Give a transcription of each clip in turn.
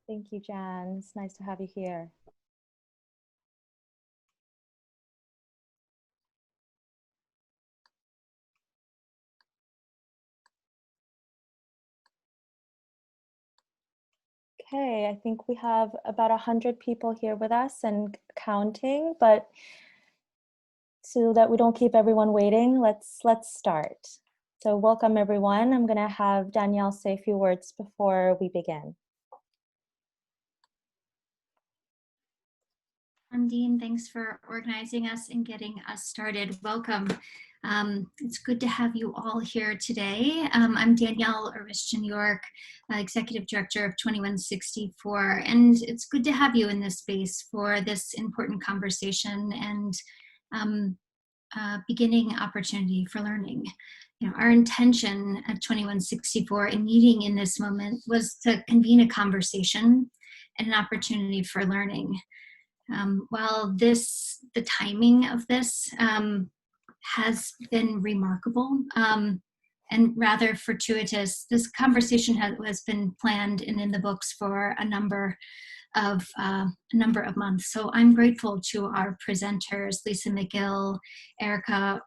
Thank you, Jan. It's nice to have you here. Okay, I think we have about 100 people here with us and counting, but so that we don't keep everyone waiting, let's start. So welcome everyone. I'm gonna have Danielle say a few words before we begin. Undine, thanks for organizing us and getting us started. Welcome. It's good to have you all here today. I'm Danielle Arishtian York, Executive Director of 2164, and it's good to have you in this space for this important conversation and beginning opportunity for learning. Our intention at 2164 in meeting in this moment was to convene a conversation and an opportunity for learning. While the timing of this has been remarkable and rather fortuitous, this conversation has been planned and in the books for a number of months. So I'm grateful to our presenters, Lisa McGill, Erica,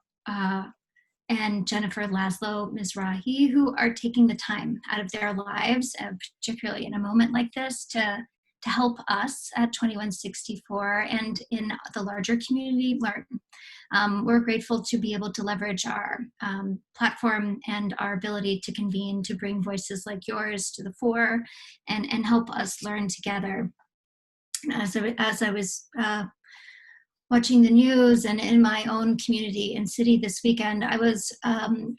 and Jennifer Laszlo Mizrahi, who are taking the time out of their lives, particularly in a moment like this, to help us at 2164 and in the larger community learn. We're grateful to be able to leverage our platform and our ability to convene to bring voices like yours to the fore and help us learn together. As I was watching the news and in my own community and city this weekend, I was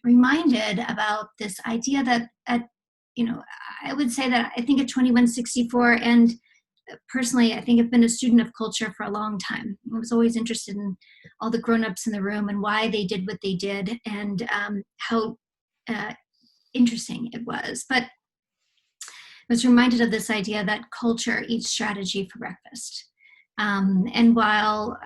reminded about this idea that I would say that I think at 2164, and personally, I think I've been a student of culture for a long time. I was always interested in all the grown-ups in the room and why they did what they did and how interesting it was. But I was reminded of this idea that culture eats strategy for breakfast. And while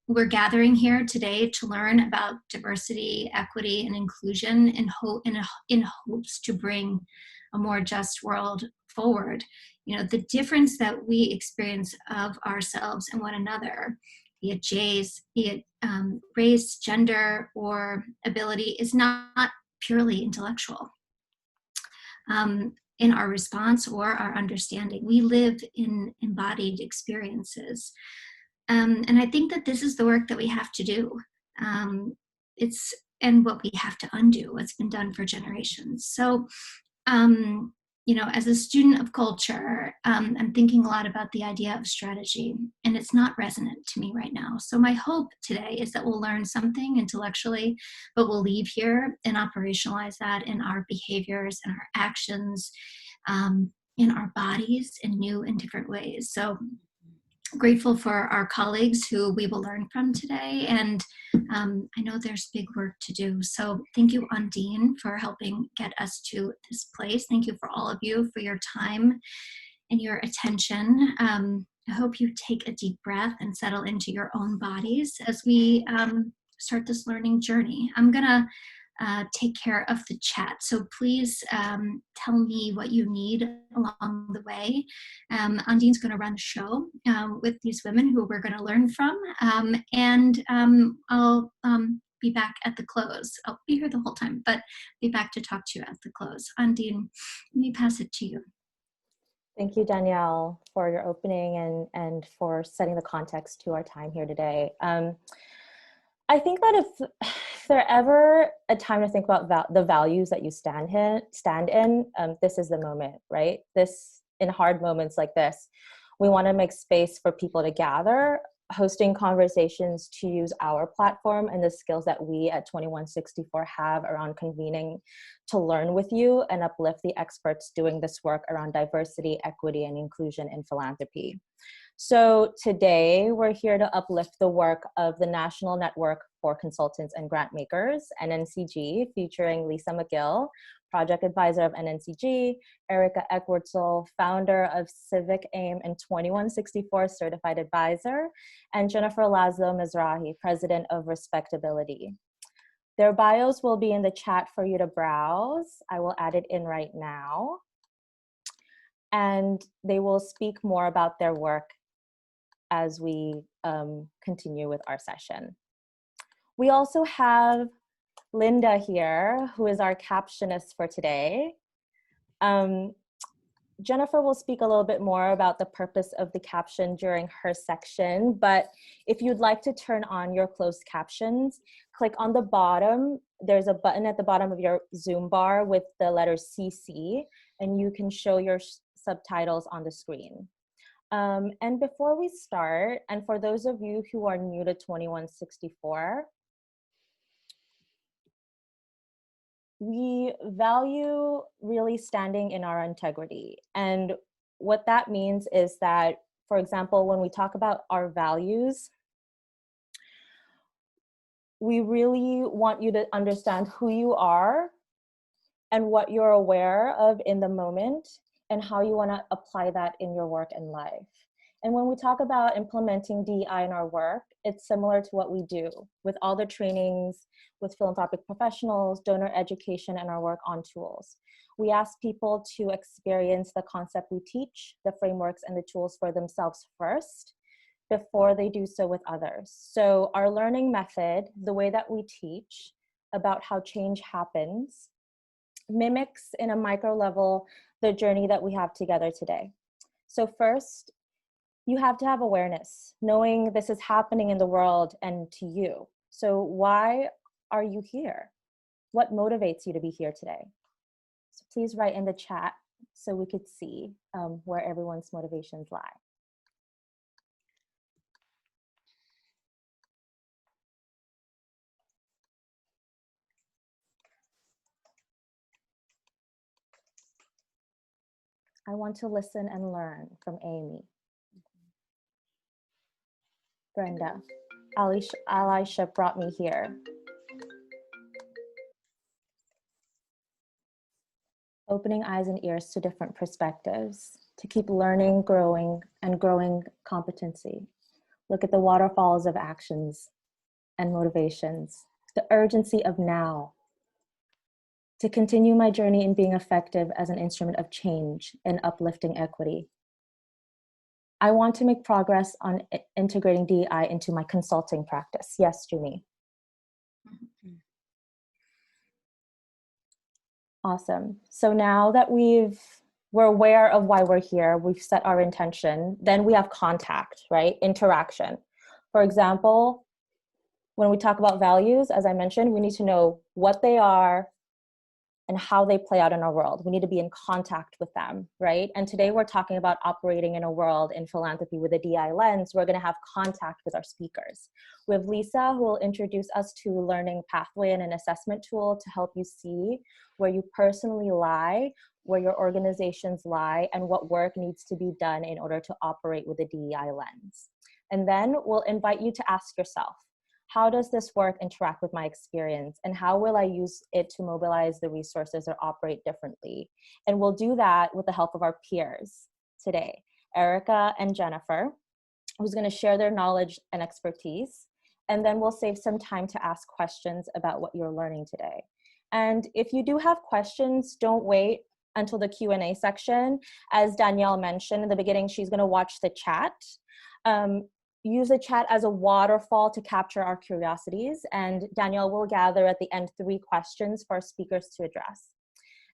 we're gathering here today to learn about diversity, equity, and inclusion in hopes to bring a more just world forward. The difference that we experience of ourselves and one another, be it race, gender, or ability, is not purely intellectual. In our response or our understanding, we live in embodied experiences. And I think that this is the work that we have to do. It's and what we have to undo, what's been done for generations. So, as a student of culture, I'm thinking a lot about the idea of strategy, and it's not resonant to me right now. So my hope today is that we'll learn something intellectually, but we'll leave here and operationalize that in our behaviors and our actions, in our bodies in new and different ways. So grateful for our colleagues who we will learn from today. And I know there's big work to do. So thank you, Undine, for helping get us to this place. Thank you for all of you for your time and your attention. I hope you take a deep breath and settle into your own bodies as we start this learning journey. I'm gonna take care of the chat. So please tell me what you need along the way. Undine's going to run the show with these women who we're going to learn from. And I'll be back at the close. I'll be here the whole time, but be back to talk to you at the close. Undine, let me pass it to you. Thank you, Danielle, for your opening and for setting the context to our time here today. I think that if there ever a time to think about the values that you stand in, this is the moment, right? This, in hard moments like this, we want to make space for people to gather, hosting conversations to use our platform and the skills that we at 2164 have around convening to learn with you and uplift the experts doing this work around diversity, equity, and inclusion in philanthropy. So today we're here to uplift the work of the National Network for Consultants and Grant Makers, NNCG, featuring Lisa McGill, Project Advisor of NNCG, Erica Eckwertzel, founder of Civic Aim and 2164 Certified Advisor, and Jennifer Laszlo Mizrahi, President of Respectability. Their bios will be in the chat for you to browse. I will add it in right now. and they will speak more about their work as we continue with our session. We also have Linda here, who is our captionist for today. Jennifer will speak a little bit more about the purpose of the caption during her section, but if you'd like to turn on your closed captions, click on the bottom. There's a button at the bottom of your Zoom bar with the letter CC, and you can show your subtitles on the screen. And before we start, and for those of you who are new to 2164, we value really standing in our integrity. And what that means is that, for example, when we talk about our values, we really want you to understand who you are and what you're aware of in the moment and how you want to apply that in your work and life. And when we talk about implementing DEI in our work, it's similar to what we do with all the trainings, with philanthropic professionals, donor education, and our work on tools. We ask people to experience the concept we teach, the frameworks and the tools for themselves first, before they do so with others. So our learning method, the way that we teach about how change happens, mimics in a micro level the journey that we have together today. So first, you have to have awareness, knowing this is happening in the world and to you. So why are you here? What motivates you to be here today? So please write in the chat so we could see where everyone's motivations lie. I want to listen and learn from Amy. Brenda, Alisha brought me here. Opening eyes and ears to different perspectives, to keep learning, growing, and growing competency. Look at the waterfalls of actions and motivations, the urgency of now, to continue my journey in being effective as an instrument of change and uplifting equity. I want to make progress on integrating DEI into my consulting practice. Yes, Jumi. Awesome. So now that we're aware of why we're here, we've set our intention, then we have contact, right? Interaction. For example, when we talk about values, as I mentioned, we need to know what they are and how they play out in our world. We need to be in contact with them, right? And today we're talking about operating in a world in philanthropy with a DI lens. We're gonna have contact with our speakers. We have Lisa, who will introduce us to Learning Pathway and an assessment tool to help you see where you personally lie, where your organizations lie, and what work needs to be done in order to operate with a DEI lens. And then we'll invite you to ask yourself, how does this work interact with my experience, and how will I use it to mobilize the resources or operate differently? And we'll do that with the help of our peers today, Erica and Jennifer, who's going to share their knowledge and expertise. And then we'll save some time to ask questions about what you're learning today. And if you do have questions, don't wait until the Q&A section. As Danielle mentioned in the beginning, she's going to watch the chat. Use the chat as a waterfall to capture our curiosities, and Danielle will gather at the end 3 questions for our speakers to address.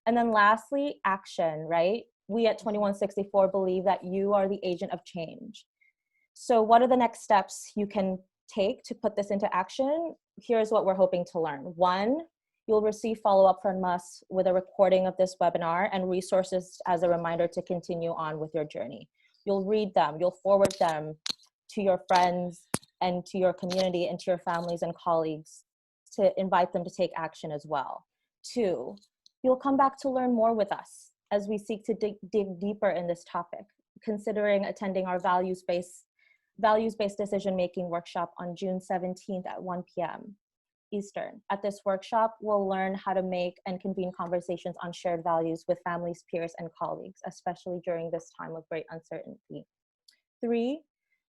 And then lastly, action, right? We at 2164 believe that you are the agent of change. So what are the next steps you can take to put this into action? Here's what we're hoping to learn. 1, you'll receive follow-up from us with a recording of this webinar and resources as a reminder to continue on with your journey. You'll read them, you'll forward them to your friends and to your community and to your families and colleagues to invite them to take action as well. 2, you'll come back to learn more with us as we seek to dig deeper in this topic, considering attending our values-based decision-making workshop on June 17th at 1 p.m. Eastern. At this workshop, we'll learn how to make and convene conversations on shared values with families, peers, and colleagues, especially during this time of great uncertainty. 3,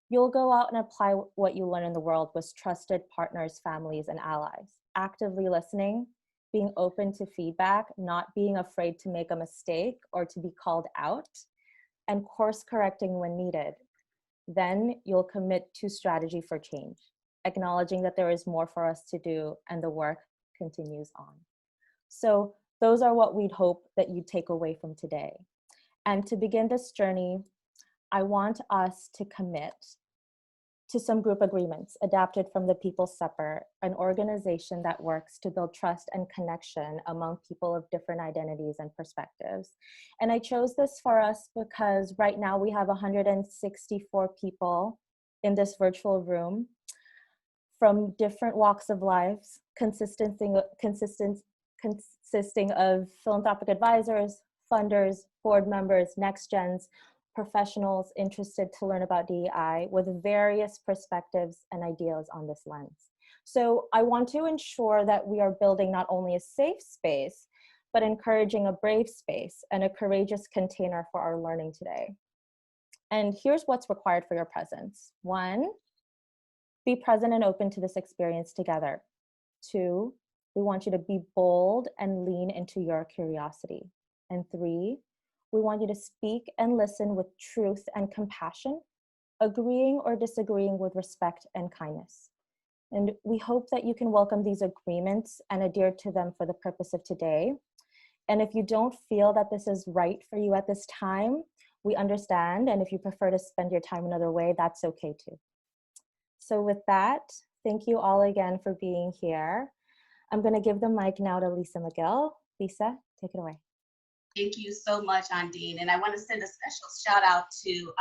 you'll go out and apply what you learn in the world with trusted partners, families, and allies. Actively listening, being open to feedback, not being afraid to make a mistake or to be called out, and course correcting when needed. Then you'll commit to strategy for change, acknowledging that there is more for us to do and the work continues on. So those are what we'd hope that you take away from today. And to begin this journey, I want us to commit to some group agreements adapted from the People's Supper, an organization that works to build trust and connection among people of different identities and perspectives. And I chose this for us because right now we have 164 people in this virtual room from different walks of life, consisting of philanthropic advisors, funders, board members, next gens, professionals interested to learn about DEI with various perspectives and ideas on this lens. So I want to ensure that we are building not only a safe space, but encouraging a brave space and a courageous container for our learning today. And here's what's required for your presence. 1, be present and open to this experience together. 2, we want you to be bold and lean into your curiosity. And 3, we want you to speak and listen with truth and compassion, agreeing or disagreeing with respect and kindness. And we hope that you can welcome these agreements and adhere to them for the purpose of today. And if you don't feel that this is right for you at this time, we understand. And if you prefer to spend your time another way, that's okay too. So with that, thank you all again for being here. I'm going to give the mic now to Lisa McGill. Lisa, take it away. Thank you so much, Ondine. And I want to send a special shout out to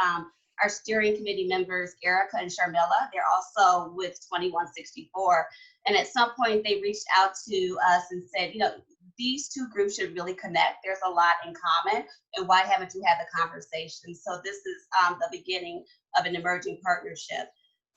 our steering committee members, Erica and Sharmila. They're also with 2164. And at some point they reached out to us and said, you know, these two groups should really connect. There's a lot in common. And why haven't you had the conversation? So this is the beginning of an emerging partnership.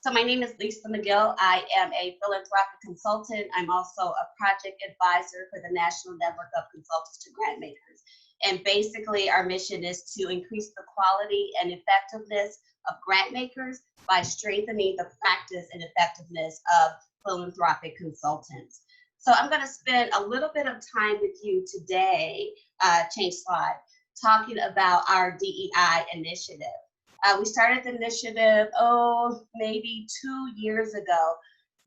So my name is Lisa McGill. I am a philanthropic consultant. I'm also a project advisor for the National Network of Consultants to Grantmakers. And basically our mission is to increase the quality and effectiveness of grantmakers by strengthening the practice and effectiveness of philanthropic consultants. So I'm going to spend a little bit of time with you today, change slide, talking about our DEI initiative. We started the initiative, maybe 2 years ago,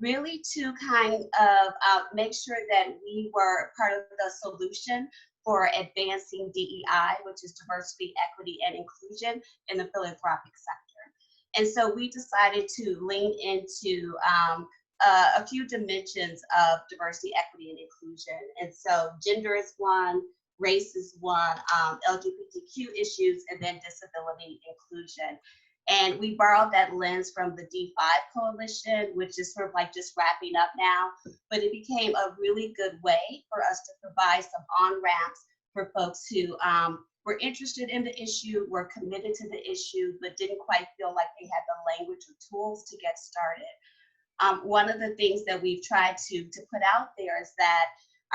really to kind of make sure that we were part of the solution for advancing DEI, which is diversity, equity, and inclusion in the philanthropic sector. And so we decided to lean into a few dimensions of diversity, equity, and inclusion. And so gender is one, race is one, LGBTQ issues, and then disability inclusion. And we borrowed that lens from the D5 Coalition, which is sort of like just wrapping up now, but it became a really good way for us to provide some on-ramps for folks who were interested in the issue, were committed to the issue, but didn't quite feel like they had the language or tools to get started. One of the things that we've tried to put out there is that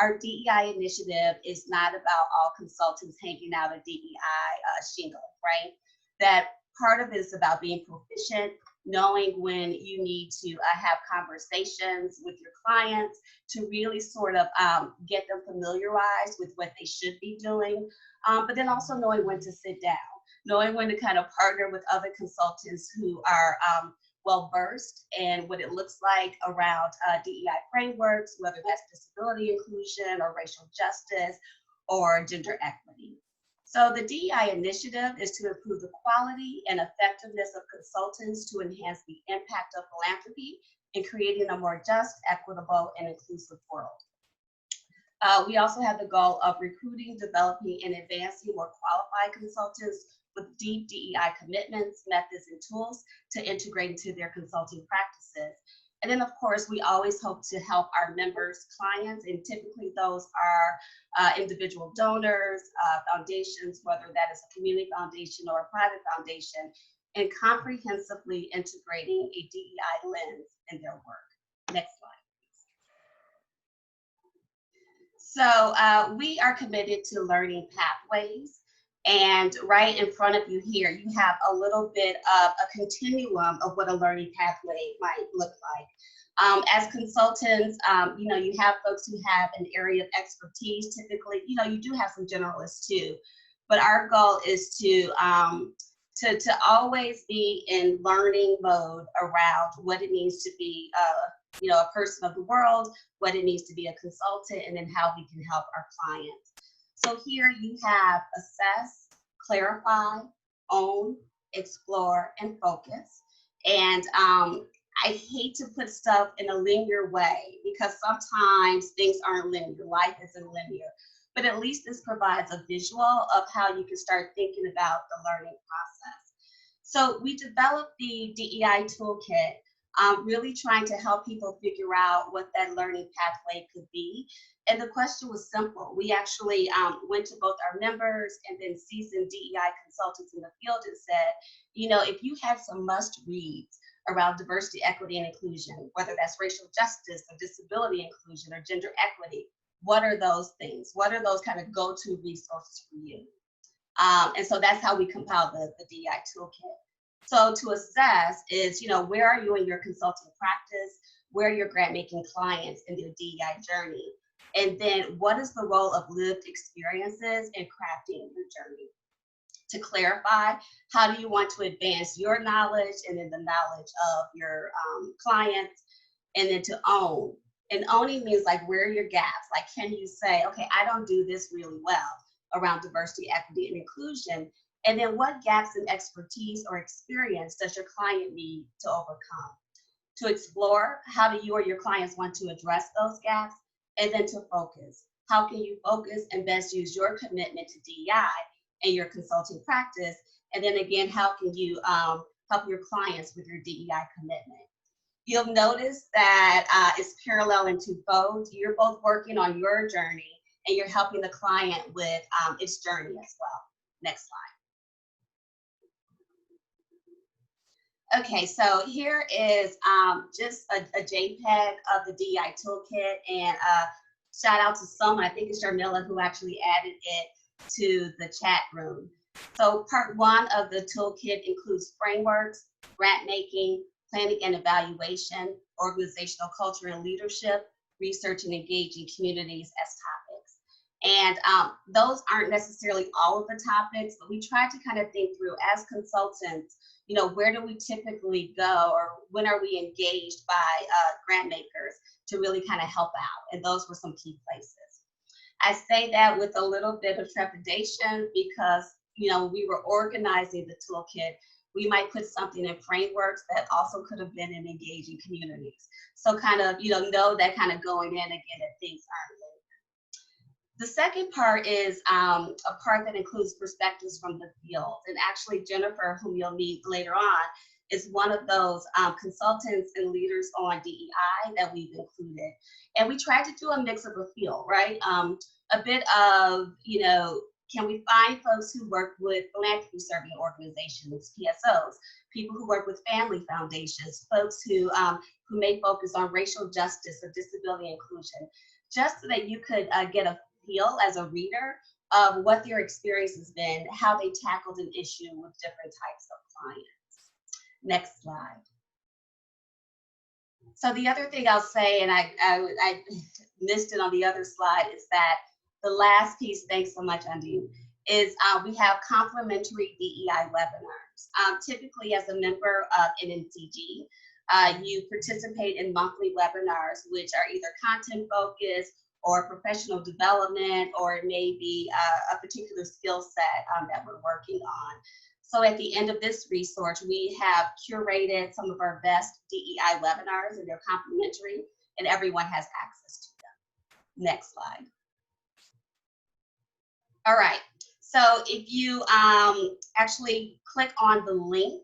our DEI initiative is not about all consultants hanging out a DEI shingle, right? That part of it is about being proficient, knowing when you need to have conversations with your clients to really sort of get them familiarized with what they should be doing, but then also knowing when to sit down, knowing when to kind of partner with other consultants who are well-versed in what it looks like around DEI frameworks, whether that's disability inclusion or racial justice or gender equity. So the DEI initiative is to improve the quality and effectiveness of consultants to enhance the impact of philanthropy in creating a more just, equitable, and inclusive world. We also have the goal of recruiting, developing, and advancing more qualified consultants with deep DEI commitments, methods, and tools to integrate into their consulting practices. And then, of course, we always hope to help our members, clients, and typically those are individual donors, foundations, whether that is a community foundation or a private foundation, in comprehensively integrating a DEI lens in their work. Next slide, please. So we are committed to learning pathways. And right in front of you here, you have a little bit of a continuum of what a learning pathway might look like. As consultants, you know, you have folks who have an area of expertise. Typically, you know, you do have some generalists too, but our goal is to always be in learning mode around what it means to be a person of the world, what it means to be a consultant, and then how we can help our clients. So here you have assess, clarify, own, explore, and focus. And I hate to put stuff in a linear way because sometimes things aren't linear. Life isn't linear. But at least this provides a visual of how you can start thinking about the learning process. So we developed the DEI toolkit, really trying to help people figure out what that learning pathway could be. And the question was simple. We actually went to both our members and then seasoned DEI consultants in the field and said, if you had some must reads around diversity, equity, and inclusion, whether that's racial justice or disability inclusion or gender equity, what are those things? What are those kind of go-to resources for you? And so that's how we compiled the DEI toolkit. So to assess is, where are you in your consulting practice? Where are your grant-making clients in their DEI journey? And then what is the role of lived experiences in crafting your journey? To clarify, how do you want to advance your knowledge and then the knowledge of your clients? And then to own. And owning means like, where are your gaps? Like, can you say, okay, I don't do this really well around diversity, equity, and inclusion. And then what gaps in expertise or experience does your client need to overcome? To explore, how do you or your clients want to address those gaps? And then to focus. How can you focus and best use your commitment to DEI and your consulting practice? And then again, how can you help your clients with your DEI commitment? You'll notice that it's paralleling to both. You're both working on your journey and you're helping the client with its journey as well. Next slide. Okay, so here is just a JPEG of the DEI toolkit, and shout out to someone, I think it's Sharmila, who actually added it to the chat room. So part one of the toolkit includes frameworks, grant making, planning and evaluation, organizational culture and leadership, research and engaging communities as topics. And those aren't necessarily all of the topics, but we try to kind of think through as consultants, where do we typically go, or when are we engaged by grant makers to really kind of help out? And those were some key places. I say that with a little bit of trepidation because, we were organizing the toolkit. We might put something in frameworks that also could have been in engaging communities. So kind of, know that kind of going in again that things aren't linear. The second part is a part that includes perspectives from the field. And actually Jennifer, whom you'll meet later on, is one of those consultants and leaders on DEI that we've included. And we tried to do a mix of a field, right? A bit of, can we find folks who work with philanthropy serving organizations, PSOs, people who work with family foundations, folks who may focus on racial justice or disability inclusion, just so that you could get a feel as a reader of what their experience has been, how they tackled an issue with different types of clients. Next slide. So the other thing I'll say, and I missed it on the other slide, is that the last piece, thanks so much, Undine, is we have complimentary DEI webinars. Typically, as a member of NNCG, you participate in monthly webinars, which are either content focused or professional development, or it may be a particular skill set that we're working on. So at the end of this resource, we have curated some of our best DEI webinars, and they're complimentary, and everyone has access to them. Next slide. All right, so if you actually click on the link,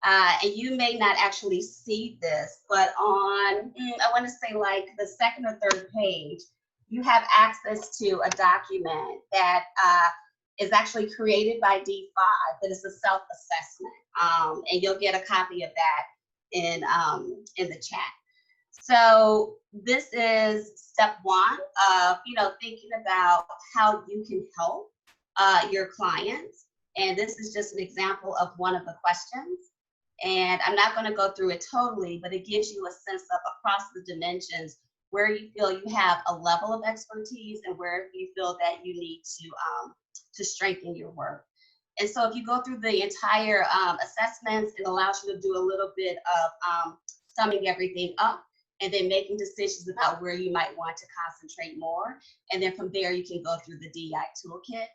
and you may not actually see this, but on, I want to say like the second or third page, you have access to a document that is actually created by D5, that is a self-assessment, and you'll get a copy of that in the chat. So this is step one of, thinking about how you can help your clients. And this is just an example of one of the questions. And I'm not going to go through it totally, but it gives you a sense of across the dimensions where you feel you have a level of expertise and where you feel that you need to strengthen your work. And so if you go through the entire assessments, it allows you to do a little bit of summing everything up and then making decisions about where you might want to concentrate more. And then from there, you can go through the DEI toolkit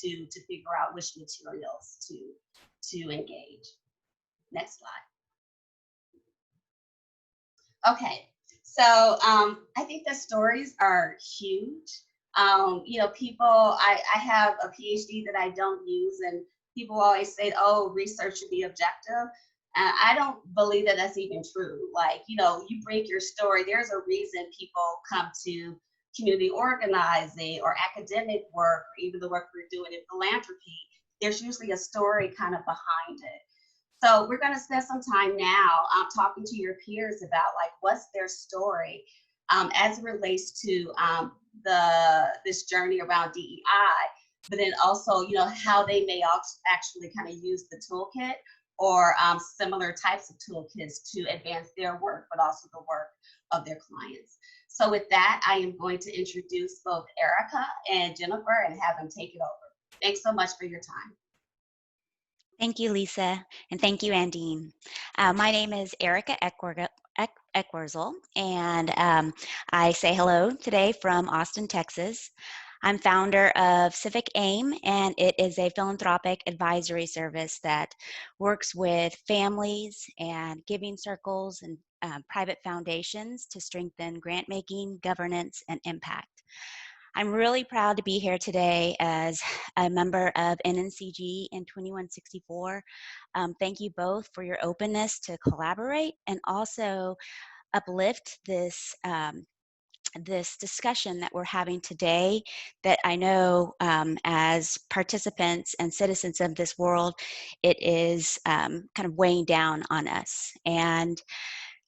to figure out which materials to engage. Next slide. Okay, so I think the stories are huge. You know, people, I have a PhD that I don't use, and people always say, oh, research should be objective. I don't believe that that's even true. Like, you know, you bring your story, there's a reason people come to community organizing or academic work, or even the work we're doing in philanthropy. There's usually a story kind of behind it. So we're going to spend some time now talking to your peers about like what's their story as it relates to this journey around DEI, but then also, you know, how they may actually kind of use the toolkit or similar types of toolkits to advance their work, but also the work of their clients. So with that, I am going to introduce both Erica and Jennifer and have them take it over. Thanks so much for your time. Thank you, Lisa, and thank you, Andine. My name is Erica Eckwurzel, and I say hello today from Austin, Texas. I'm founder of Civic AIM, and it is a philanthropic advisory service that works with families and giving circles and private foundations to strengthen grant making, governance, and impact. I'm really proud to be here today as a member of NNCG in 2164. Thank you both for your openness to collaborate and also uplift this this discussion that we're having today that I know as participants and citizens of this world, it is kind of weighing down on us. And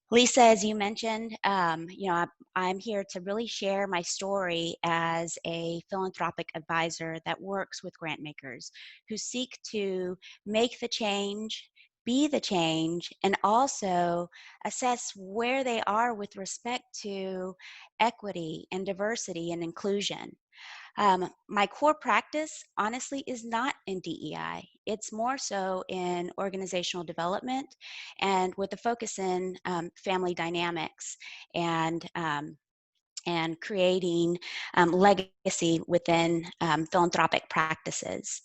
Lisa, as you mentioned, you know, I'm here to really share my story as a philanthropic advisor that works with grant makers who seek to make the change, be the change, and also assess where they are with respect to equity and diversity and inclusion. My core practice, honestly, is not in DEI. It's more so in organizational development and with a focus in family dynamics and creating legacy within philanthropic practices.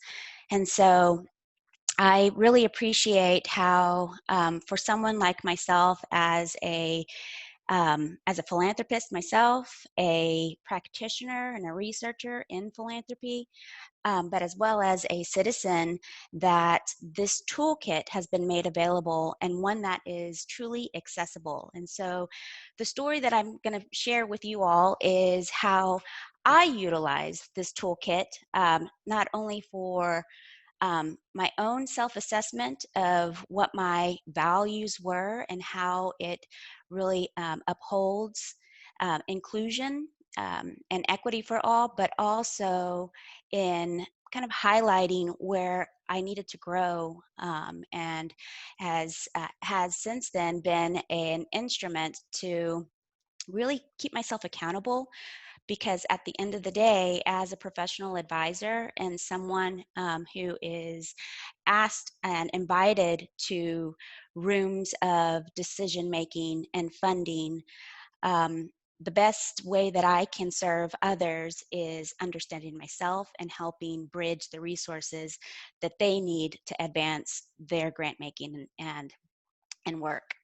And so I really appreciate how, for someone like myself as a philanthropist myself, a practitioner and a researcher in philanthropy, but as well as a citizen, that this toolkit has been made available and one that is truly accessible. And so the story that I'm going to share with you all is how I utilize this toolkit, not only for my own self-assessment of what my values were and how it really upholds inclusion and equity for all, but also in kind of highlighting where I needed to grow, and has since then been an instrument to really keep myself accountable, because at the end of the day, as a professional advisor and someone who is asked and invited to rooms of decision making and funding, the best way that I can serve others is understanding myself and helping bridge the resources that they need to advance their grant making and work.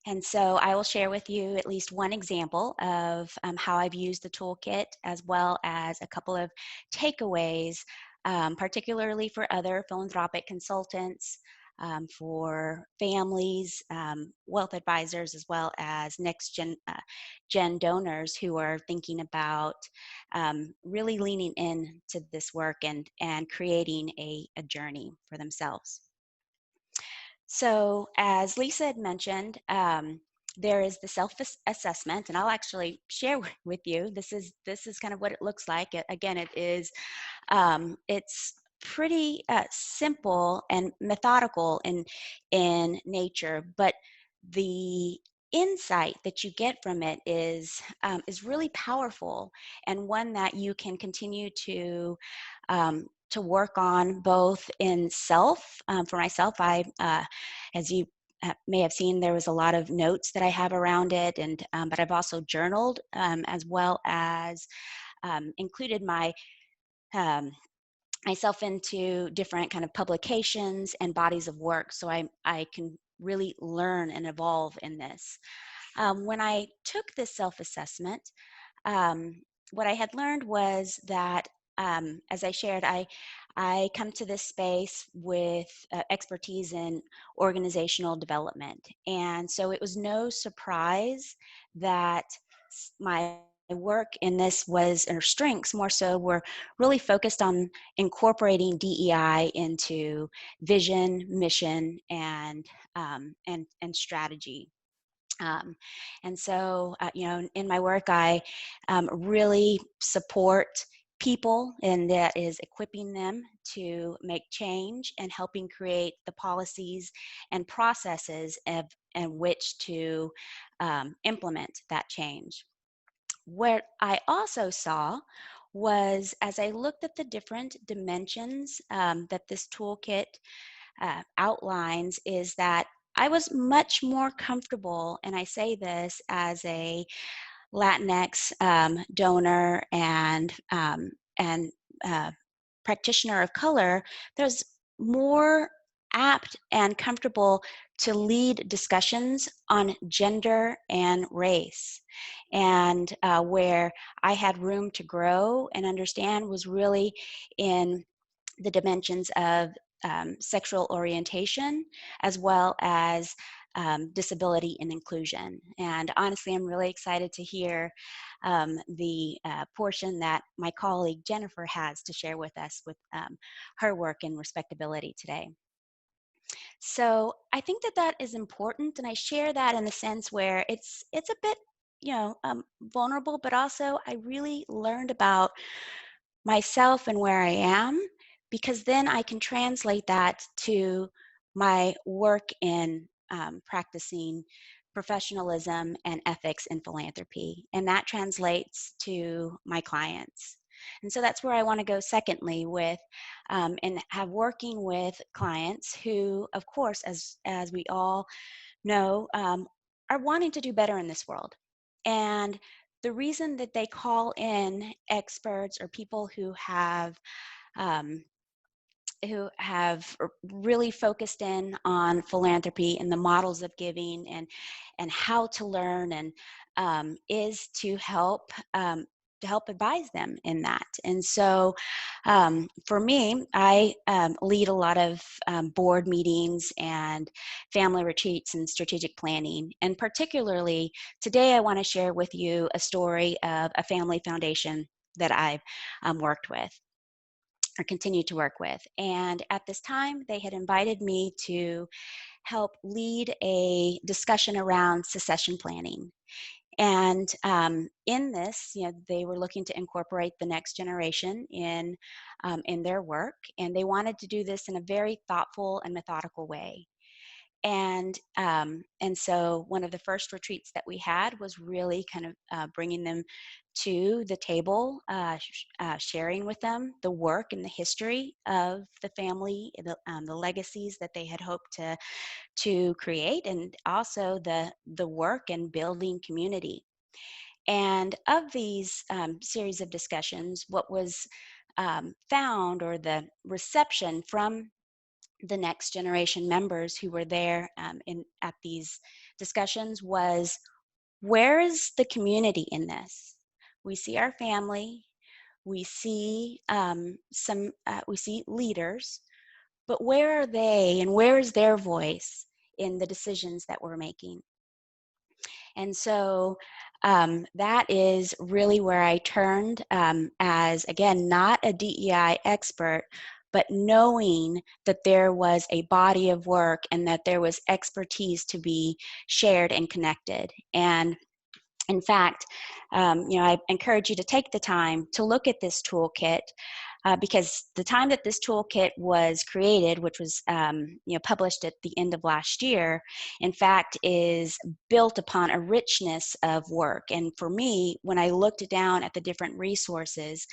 And so I will share with you at least one example of how I've used the toolkit, as well as a couple of takeaways, particularly for other philanthropic consultants, for families, wealth advisors, as well as next gen donors who are thinking about really leaning into this work and creating a journey for themselves. So as Lisa had mentioned, there is the self-assessment, and I'll actually share with you. This is kind of what it looks like. Again, it is it's pretty simple and methodical in nature, but the insight that you get from it is really powerful, and one that you can continue to to work on both in self. For myself, as you may have seen, there was a lot of notes that I have around it, and but I've also journaled, as well as included um, myself into different kind of publications and bodies of work, so I can really learn and evolve in this. When I took this self-assessment, um, what I had learned was that, as I shared, I come to this space with expertise in organizational development. And so it was no surprise that my work in this was, or strengths more so, were really focused on incorporating DEI into vision, mission, and strategy. Um, and so, in my work, I really support people, and that is equipping them to make change and helping create the policies and processes in which to implement that change. What I also saw was, as I looked at the different dimensions that this toolkit outlines, is that I was much more comfortable, and I say this as a Latinx donor and practitioner of color. There's more apt and comfortable to lead discussions on gender and race. And where I had room to grow and understand was really in the dimensions of sexual orientation, as well as disability and inclusion. And honestly, I'm really excited to hear the portion that my colleague Jennifer has to share with us with her work in respectability today. So I think that that is important, and I share that in the sense where it's a bit, vulnerable, but also I really learned about myself and where I am, because then I can translate that to my work in practicing professionalism and ethics in philanthropy. And that translates to my clients. And so that's where I want to go secondly with, and have working with clients who, of course, as we all know, are wanting to do better in this world. And the reason that they call in experts or people um, who have really focused in on philanthropy and the models of giving and how to learn, and is to help advise them in that. And so for me, I lead a lot of board meetings and family retreats and strategic planning. And particularly today, I want to share with you a story of a family foundation that I've worked with or continue to work with. And at this time, they had invited me to help lead a discussion around succession planning. And in this, they were looking to incorporate the next generation in their work, and they wanted to do this in a very thoughtful and methodical way. And so one of the first retreats that we had was really kind of bringing them to the table, sharing with them the work and the history of the family, the legacies that they had hoped to create, and also the work and building community. And of these series of discussions, what was found, or the reception from the next generation members who were there at these discussions, was, where is the community in this? We see our family, we see we see leaders, but where are they, and where is their voice in the decisions that we're making? And so that is really where I turned, as, again, not a DEI expert, but knowing that there was a body of work and that there was expertise to be shared and connected. And in fact, I encourage you to take the time to look at this toolkit, because the time that this toolkit was created, which was published at the end of last year, in fact, is built upon a richness of work. And for me, when I looked down at the different resources,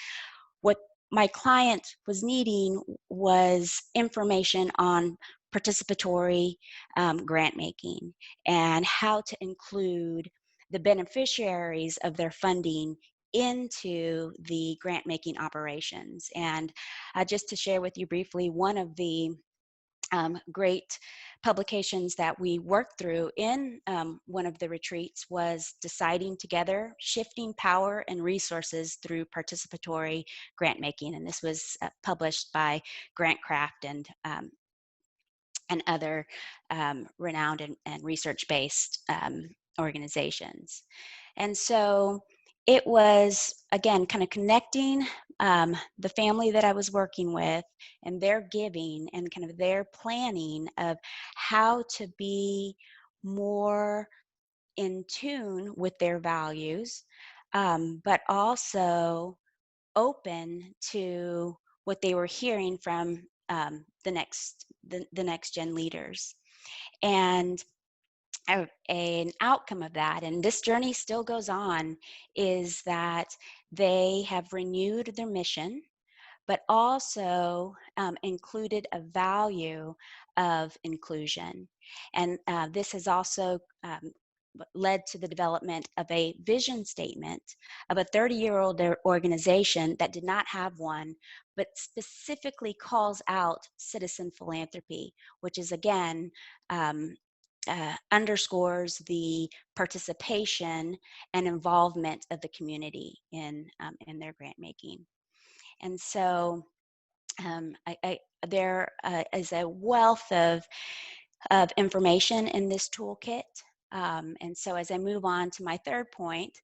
what my client was needing was information on participatory grant making and how to include the beneficiaries of their funding into the grant making operations. And just to share with you briefly, one of the great publications that we worked through in one of the retreats was Deciding Together, Shifting Power and Resources Through Participatory Grant Making. And this was published by Grantcraft and other renowned and research-based organizations. And so it was, again, kind of connecting the family that I was working with and their giving and kind of their planning of how to be more in tune with their values, but also open to what they were hearing from the next gen leaders. And an outcome of that, and this journey still goes on, is that they have renewed their mission, but also included a value of inclusion. And this has also led to the development of a vision statement of a 30-year-old organization that did not have one, but specifically calls out citizen philanthropy, which is, again, underscores the participation and involvement of the community in their grant making. And so there is a wealth of information in this toolkit. And so as I move on to my third point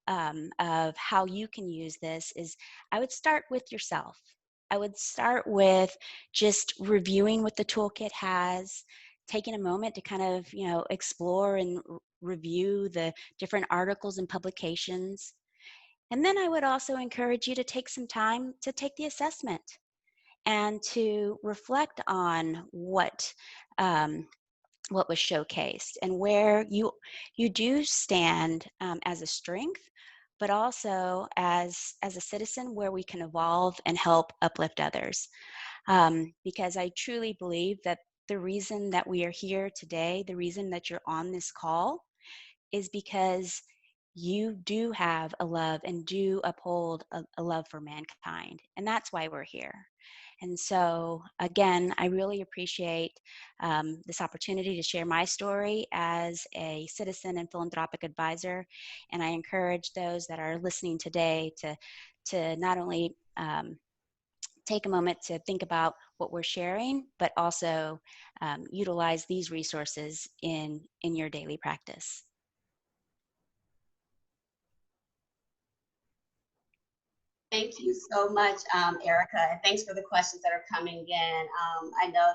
of how you can use this is, I would start with yourself. I would start with just reviewing what the toolkit has, taking a moment to kind of, explore and review the different articles and publications. And then I would also encourage you to take some time to take the assessment and to reflect on what was showcased and where you do stand as a strength, but also as a citizen where we can evolve and help uplift others. Because I truly believe that the reason that we are here today, the reason that you're on this call, is because you do have a love and do uphold a love for mankind. And that's why we're here. And so, again, I really appreciate this opportunity to share my story as a citizen and philanthropic advisor. And I encourage those that are listening today to not only take a moment to think about what we're sharing, but also utilize these resources in your daily practice. Thank you so much, Erica, and thanks for the questions that are coming in. I know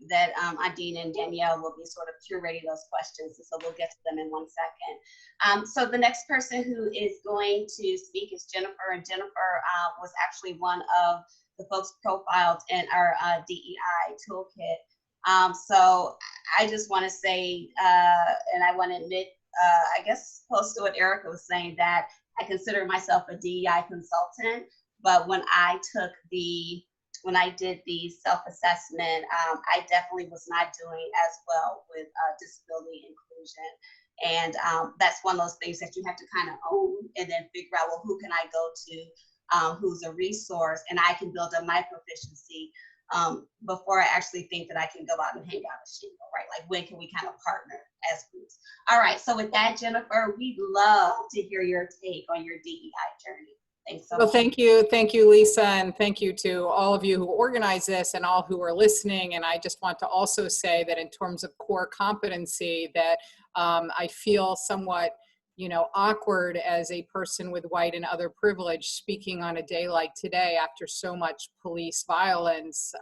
that Adine and Danielle will be sort of curating those questions, so we'll get to them in 1 second. So the next person who is going to speak is Jennifer, and Jennifer was actually one of the folks profiled in our DEI toolkit. So I just want to say, and I want to admit, I guess close to what Erica was saying, that I consider myself a DEI consultant, but when I did the self-assessment, I definitely was not doing as well with disability inclusion. And that's one of those things that you have to kind of own and then figure out, well, who can I go to, who's a resource, and I can build up my proficiency before I actually think that I can go out and hang out a shingle, right? Like, when can we kind of partner as groups? All right, so with that, Jennifer, we'd love to hear your take on your DEI journey. Thanks so much. Thank you, Lisa, and thank you to all of you who organize this and all who are listening. And I just want to also say that in terms of core competency, that I feel somewhat awkward as a person with white and other privilege speaking on a day like today after so much police violence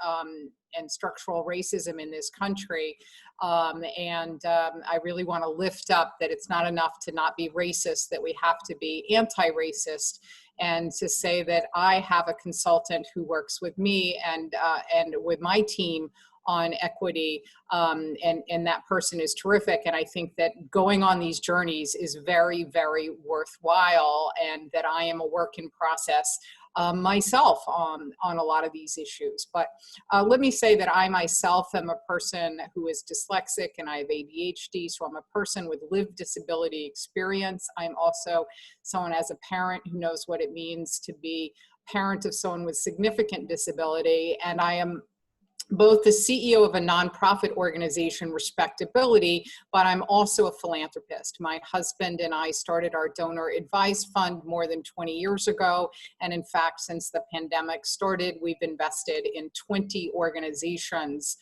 and structural racism in this country. I really want to lift up that it's not enough to not be racist, that we have to be anti-racist, and to say that I have a consultant who works with me and with my team on equity, and that person is terrific. And I think that going on these journeys is very, very worthwhile, and that I am a work in process myself on a lot of these issues. But let me say that I myself am a person who is dyslexic and I have ADHD, so I'm a person with lived disability experience. I'm also someone as a parent who knows what it means to be parent of someone with significant disability, and I am both the CEO of a nonprofit organization, Respectability, but I'm also a philanthropist. My husband and I started our donor advised fund more than 20 years ago. And in fact, since the pandemic started, we've invested in 20 organizations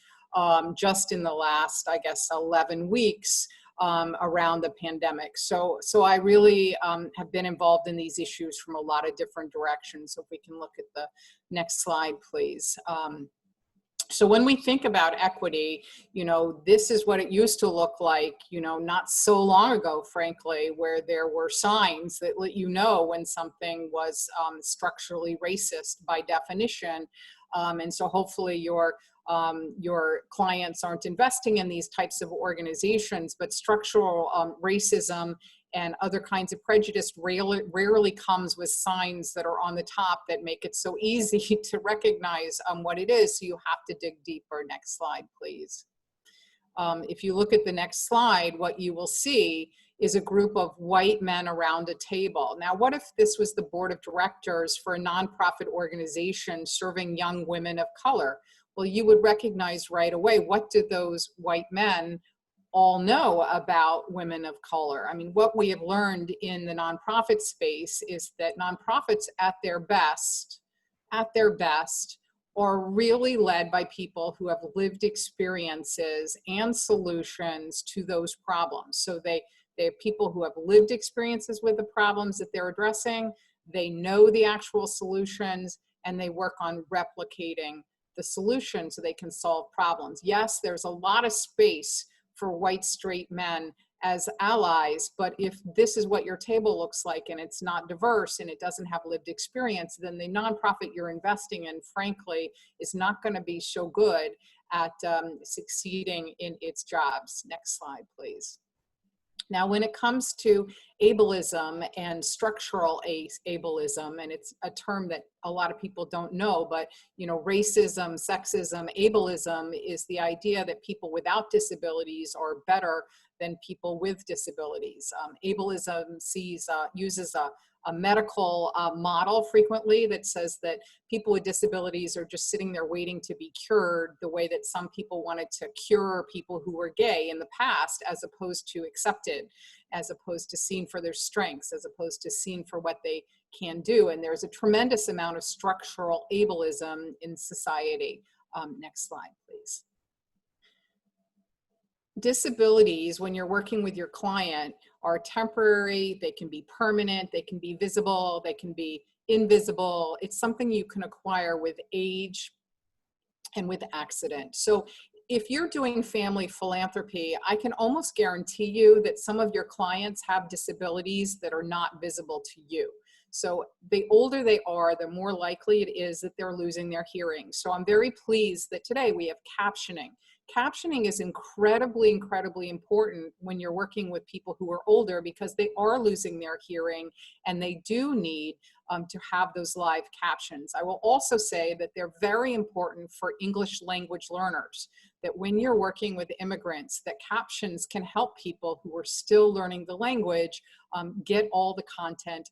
just in the last, I guess, 11 weeks around the pandemic. So I really have been involved in these issues from a lot of different directions. So if we can look at the next slide, please. So when we think about equity, you know, this is what it used to look like, you know, not so long ago, frankly, where there were signs that let you know when something was structurally racist by definition. And so hopefully your clients aren't investing in these types of organizations, but structural racism and other kinds of prejudice rarely comes with signs that are on the top that make it so easy to recognize what it is. So you have to dig deeper. Next slide, please. If you look at the next slide, what you will see is a group of white men around a table. Now, what if this was the board of directors for a nonprofit organization serving young women of color? Well, you would recognize right away, what do those white men all know about women of color? I mean, what we have learned in the nonprofit space is that nonprofits at their best, are really led by people who have lived experiences and solutions to those problems. So they have people who have lived experiences with the problems that they're addressing, they know the actual solutions, and they work on replicating the solution so they can solve problems. Yes, there's a lot of space for white straight men as allies, but if this is what your table looks like and it's not diverse and it doesn't have lived experience, then the nonprofit you're investing in, frankly, is not going to be so good at succeeding in its jobs. Next slide, please. Now, when it comes to ableism and structural ableism, and it's a term that a lot of people don't know, but you know, racism, sexism, ableism is the idea that people without disabilities are better than people with disabilities. Ableism uses a medical model frequently that says that people with disabilities are just sitting there waiting to be cured, the way that some people wanted to cure people who were gay in the past, as opposed to accepted, as opposed to seen for their strengths, as opposed to seen for what they can do. And there's a tremendous amount of structural ableism in society. Next slide, please. Disabilities, when you're working with your client, are temporary, they can be permanent, they can be visible, they can be invisible. It's something you can acquire with age and with accident. So if you're doing family philanthropy, I can almost guarantee you that some of your clients have disabilities that are not visible to you. So the older they are, the more likely it is that they're losing their hearing. So I'm very pleased that today we have captioning. Captioning is incredibly, incredibly important when you're working with people who are older, because they are losing their hearing and they do need to have those live captions. I will also say that they're very important for English language learners, that when you're working with immigrants, that captions can help people who are still learning the language get all the content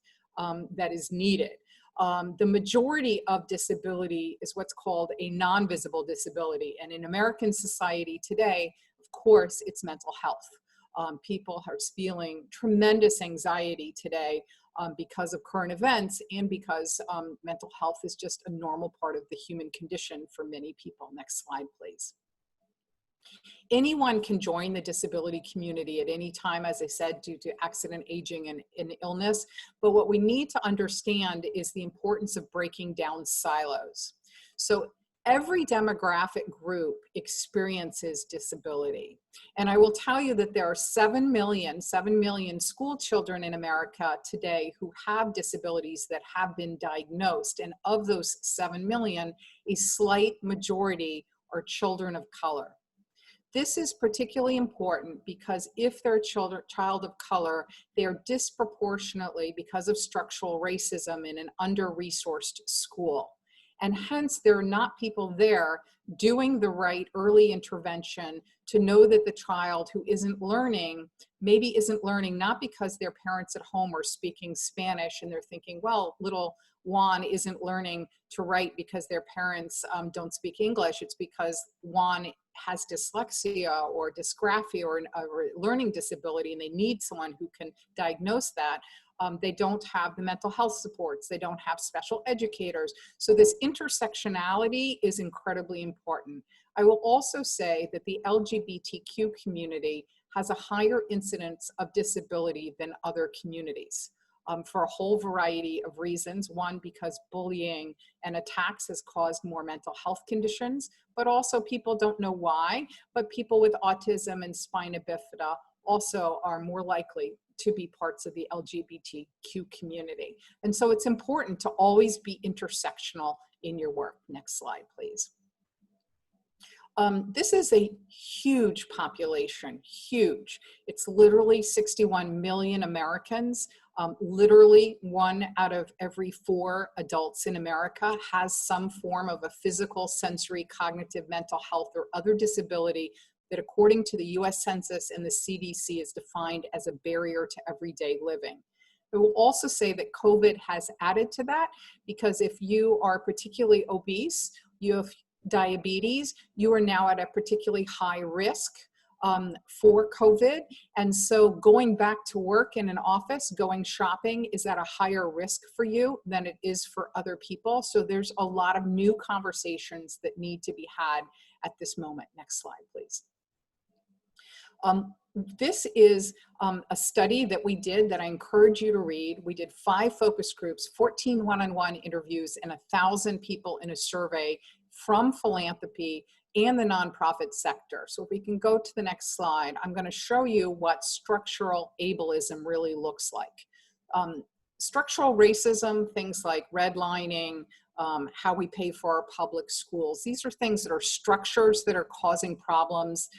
that is needed. The majority of disability is what's called a non-visible disability. And in American society today, of course, it's mental health. People are feeling tremendous anxiety today because of current events and because mental health is just a normal part of the human condition for many people. Next slide, please. Anyone can join the disability community at any time, as I said, due to accident, aging, and illness. But what we need to understand is the importance of breaking down silos. So every demographic group experiences disability. And I will tell you that there are 7 million school children in America today who have disabilities that have been diagnosed. And of those 7 million, a slight majority are children of color. This is particularly important because if they're a child of color, they are disproportionately, because of structural racism, in an under-resourced school. And hence, there are not people there doing the right early intervention to know that the child who isn't learning, maybe isn't learning not because their parents at home are speaking Spanish and they're thinking, well, little Juan isn't learning to write because their parents don't speak English. It's because Juan has dyslexia or dysgraphia or a learning disability, and they need someone who can diagnose that. They don't have the mental health supports. They don't have special educators. So this intersectionality is incredibly important. I will also say that the LGBTQ community has a higher incidence of disability than other communities. For a whole variety of reasons. One, because bullying and attacks has caused more mental health conditions, but also people don't know why, but people with autism and spina bifida also are more likely to be parts of the LGBTQ community. And so it's important to always be intersectional in your work. Next slide, please. This is a huge population, huge. It's literally 61 million Americans. Literally 1 out of every 4 adults in America has some form of a physical, sensory, cognitive, mental health, or other disability that, according to the US Census and the CDC, is defined as a barrier to everyday living. I will also say that COVID has added to that, because if you are particularly obese, you have diabetes, you are now at a particularly high risk for COVID. And so going back to work in an office, going shopping is at a higher risk for you than it is for other people. So there's a lot of new conversations that need to be had at this moment. Next slide, please. This is a study that we did that I encourage you to read. We did 5 focus groups, 14 one-on-one interviews, and 1,000 people in a survey from philanthropy and the nonprofit sector. So if we can go to the next slide, I'm going to show you what structural ableism really looks like. Structural racism, things like redlining, how we pay for our public schools. These are things that are structures that are causing problems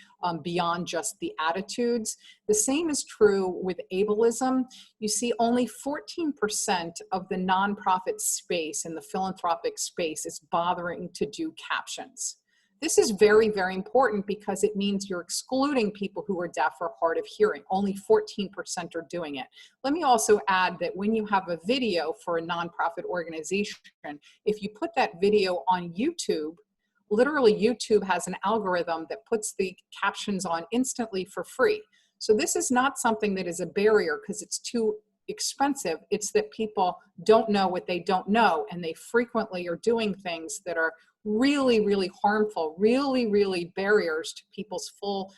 beyond just the attitudes. The same is true with ableism. You see, only 14% of the nonprofit space and the philanthropic space is bothering to do captions. This is very, very important because it means you're excluding people who are deaf or hard of hearing. Only 14% are doing it. Let me also add that when you have a video for a nonprofit organization, if you put that video on YouTube, literally YouTube has an algorithm that puts the captions on instantly for free. So this is not something that is a barrier because it's too expensive. It's that people don't know what they don't know, and they frequently are doing things that are really, really harmful, really barriers to people's full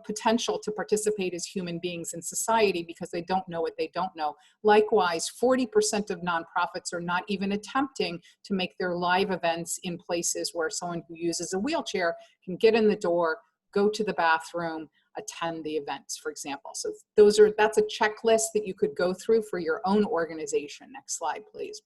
potential to participate as human beings in society because they don't know what they don't know. Likewise, 40% of nonprofits are not even attempting to make their live events in places where someone who uses a wheelchair can get in the door, go to the bathroom, attend the events, for example. So that's a checklist that you could go through for your own organization. Next slide, please.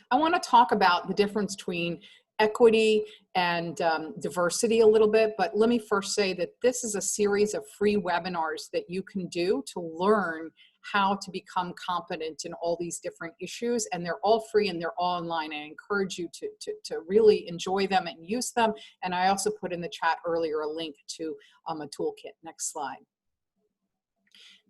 I want to talk about the difference between equity and diversity a little bit, but let me first say that this is a series of free webinars that you can do to learn how to become competent in all these different issues, and they're all free and they're all online. I encourage you to really enjoy them and use them, and I also put in the chat earlier a link to a toolkit. Next slide.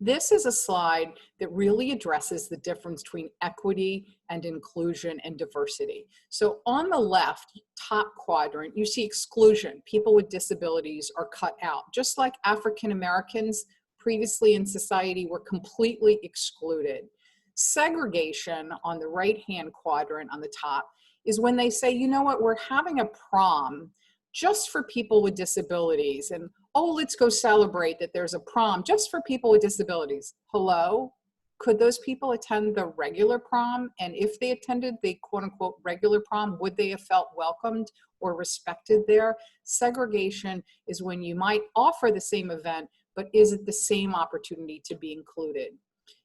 This is a slide that really addresses the difference between equity and inclusion and diversity. So on the left, top quadrant, you see exclusion. People with disabilities are cut out. Just like African Americans previously in society were completely excluded. Segregation on the right-hand quadrant on the top is when they say, you know what, we're having a prom just for people with disabilities, and oh, let's go celebrate that there's a prom just for people with disabilities. Hello? Could those people attend the regular prom? And if they attended the quote unquote regular prom, would they have felt welcomed or respected there? Segregation is when you might offer the same event, but is it the same opportunity to be included?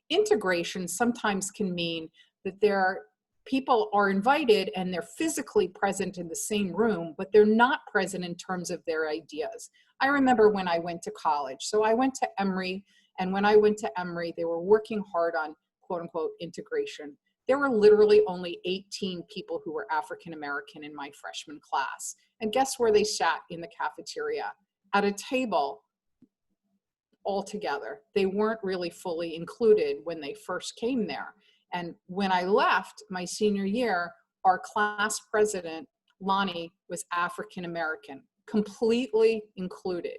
Integration sometimes can mean that there are people are invited and they're physically present in the same room, but they're not present in terms of their ideas. I remember when I went to college. So I went to Emory, and when I went to Emory, they were working hard on quote unquote integration. There were literally only 18 people who were African American in my freshman class. And guess where they sat in the cafeteria? At a table all together. They weren't really fully included when they first came there. And when I left my senior year, our class president, Lonnie, was African American, completely included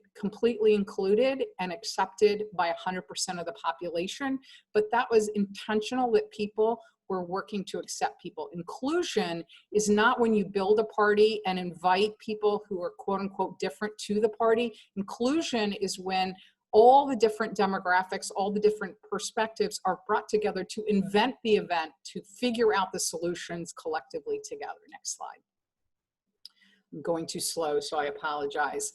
and accepted by 100% of the population. But that was intentional, that people were working to accept people. Inclusion is not when you build a party and invite people who are quote unquote different to the party. Inclusion is when all the different demographics, all the different perspectives are brought together to invent the event, to figure out the solutions collectively together. Next slide. I'm going too slow, so I apologize.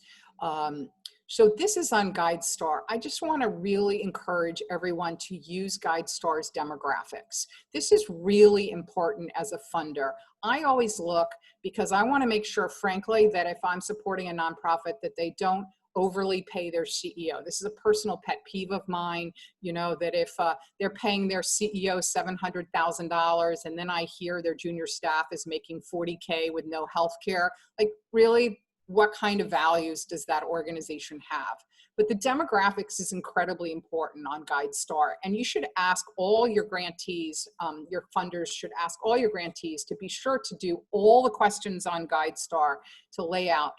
So this is on GuideStar. I just want to really encourage everyone to use GuideStar's demographics. This is really important as a funder. I always look, because I want to make sure, frankly, that if I'm supporting a nonprofit, that they don't overly pay their CEO. This is a personal pet peeve of mine, you know, that if they're paying their CEO $700,000 and then I hear their junior staff is making $40K with no health care, like really, what kind of values does that organization have? But the demographics is incredibly important on GuideStar, and you should ask all your grantees, your funders should ask all your grantees to be sure to do all the questions on GuideStar to lay out.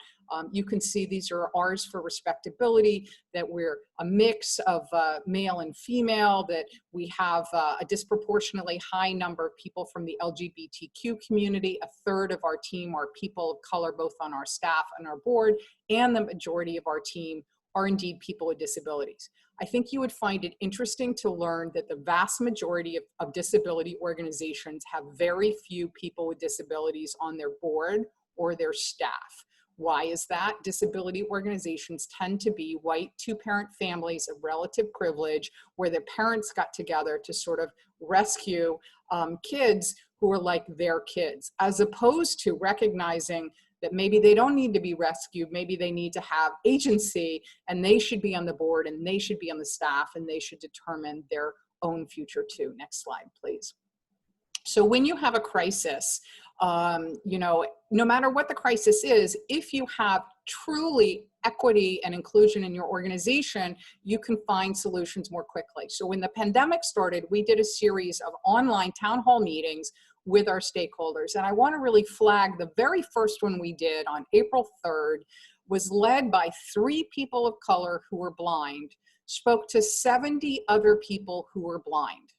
You can see these are ours for respectability, that we're a mix of male and female, that we have a disproportionately high number of people from the LGBTQ community. A third of our team are people of color, both on our staff and our board, and the majority of our team are indeed people with disabilities. I think you would find it interesting to learn that the vast majority of disability organizations have very few people with disabilities on their board or their staff. Why is that? Disability organizations tend to be white two-parent families of relative privilege, where their parents got together to sort of rescue kids who are like their kids, as opposed to recognizing that maybe they don't need to be rescued, maybe they need to have agency, and they should be on the board, and they should be on the staff, and they should determine their own future too. Next slide, please. So when you have a crisis, you know, no matter what the crisis is, if you have truly equity and inclusion in your organization, you can find solutions more quickly. So when the pandemic started, we did a series of online town hall meetings with our stakeholders. And I want to really flag the very first one we did on April 3rd was led by 3 people of color who were blind, spoke to 70 other people who were blind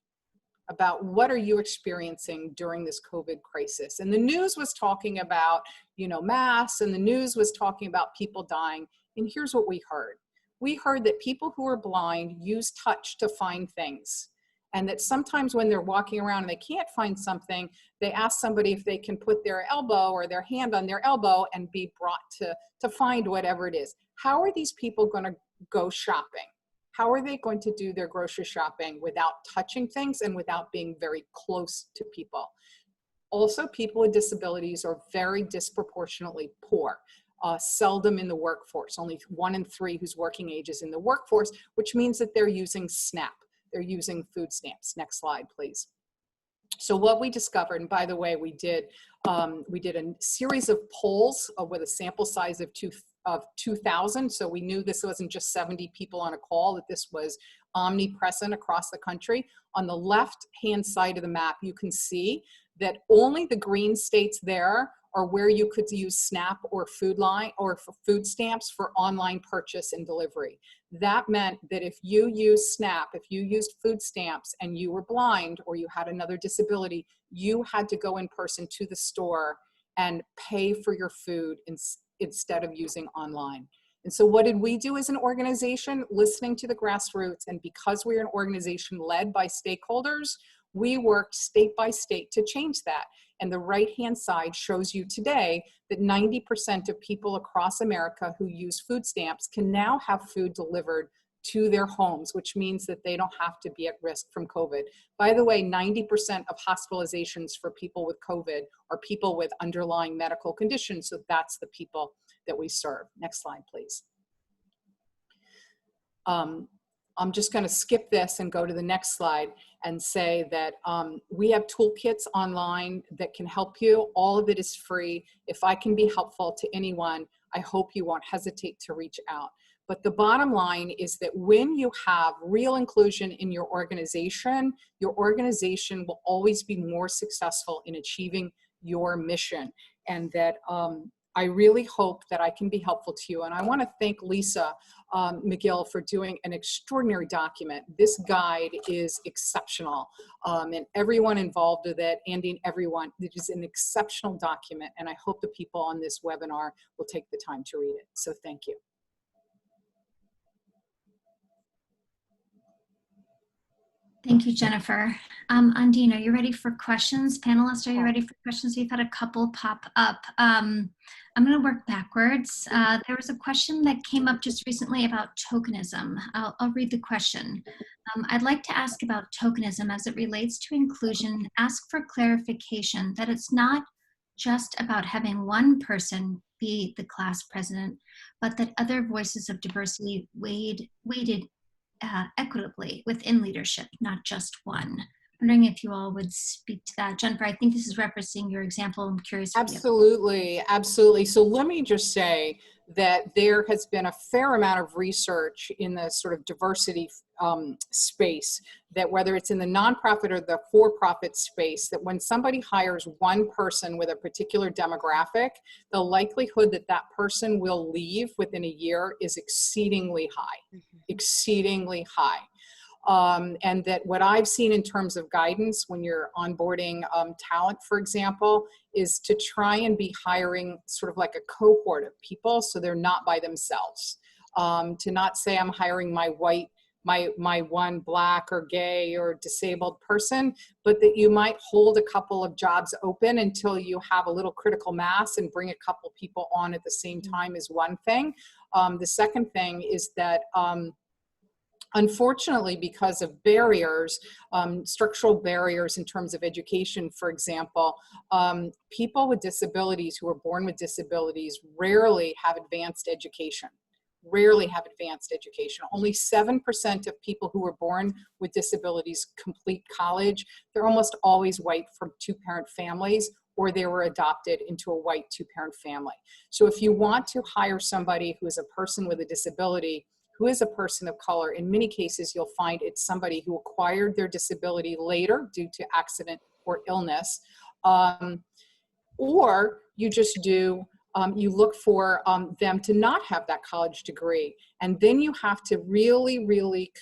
about what are you experiencing during this COVID crisis. And the news was talking about, you know, masks, and the news was talking about people dying. And here's what we heard. We heard that people who are blind use touch to find things. And that sometimes when they're walking around and they can't find something, they ask somebody if they can put their elbow or their hand on their elbow and be brought to find whatever it is. How are these people going to go shopping? How are they going to do their grocery shopping without touching things and without being very close to people? Also, people with disabilities are very disproportionately poor, seldom in the workforce. Only 1 in 3 whose working age is in the workforce, which means that they're using SNAP. They're using food stamps. Next slide, please. So what we discovered, and by the way, we did a series of polls with a sample size of 2,000. So we knew this wasn't just 70 people on a call, that this was omnipresent across the country. On the left-hand side of the map, you can see that only the green states there are where you could use SNAP or Foodline or for food stamps for online purchase and delivery. That meant that if you used SNAP, if you used food stamps and you were blind or you had another disability, you had to go in person to the store and pay for your food instead of using online. And so what did we do as an organization? Listening to the grassroots, and because we're an organization led by stakeholders, we worked state by state to change that. And the right-hand side shows you today that 90% of people across America who use food stamps can now have food delivered to their homes, which means that they don't have to be at risk from COVID. By the way, 90% of hospitalizations for people with COVID are people with underlying medical conditions. So that's the people that we serve. Next slide, please. I'm just going to skip this and go to the next slide and say that we have toolkits online that can help you. All of it is free. If I can be helpful to anyone, I hope you won't hesitate to reach out. But the bottom line is that when you have real inclusion in your organization will always be more successful in achieving your mission. And that I really hope that I can be helpful to you. And I want to thank Lisa McGill for doing an extraordinary document. This guide is exceptional, and everyone involved with it, Andy and everyone, it is an exceptional document. And I hope the people on this webinar will take the time to read it. So thank you. Thank you, Jennifer. Undine, are you ready for questions? Panelists, are you ready for questions? We've had a couple pop up. I'm going to work backwards. There was a question that came up just recently about tokenism. I'll read the question. I'd like to ask about tokenism as it relates to inclusion. Ask for clarification that it's not just about having one person be the class president, but that other voices of diversity weighted equitably within leadership, not just one. I'm wondering if you all would speak to that. Jennifer, I think this is referencing your example. I'm curious. Absolutely, absolutely. So let me just say that there has been a fair amount of research in the sort of diversity space, that whether it's in the nonprofit or the for-profit space, that when somebody hires one person with a particular demographic, the likelihood that that person will leave within a year is exceedingly high, exceedingly high. And that what I've seen in terms of guidance when you're onboarding talent, for example, is to try and be hiring sort of like a cohort of people so they're not by themselves. To not say I'm hiring my one Black or gay or disabled person, but that you might hold a couple of jobs open until you have a little critical mass and bring a couple people on at the same time is one thing. The second thing is that unfortunately, because of barriers, structural barriers in terms of education, for example, people with disabilities who are born with disabilities rarely have advanced education. Only 7% of people who were born with disabilities complete college. They're almost always white from two-parent families, or they were adopted into a white two-parent family. So if you want to hire somebody who is a person with a disability, who is a person of color, in many cases, you'll find it's somebody who acquired their disability later due to accident or illness, or you just do, you look for them to not have that college degree. And then you have to really, really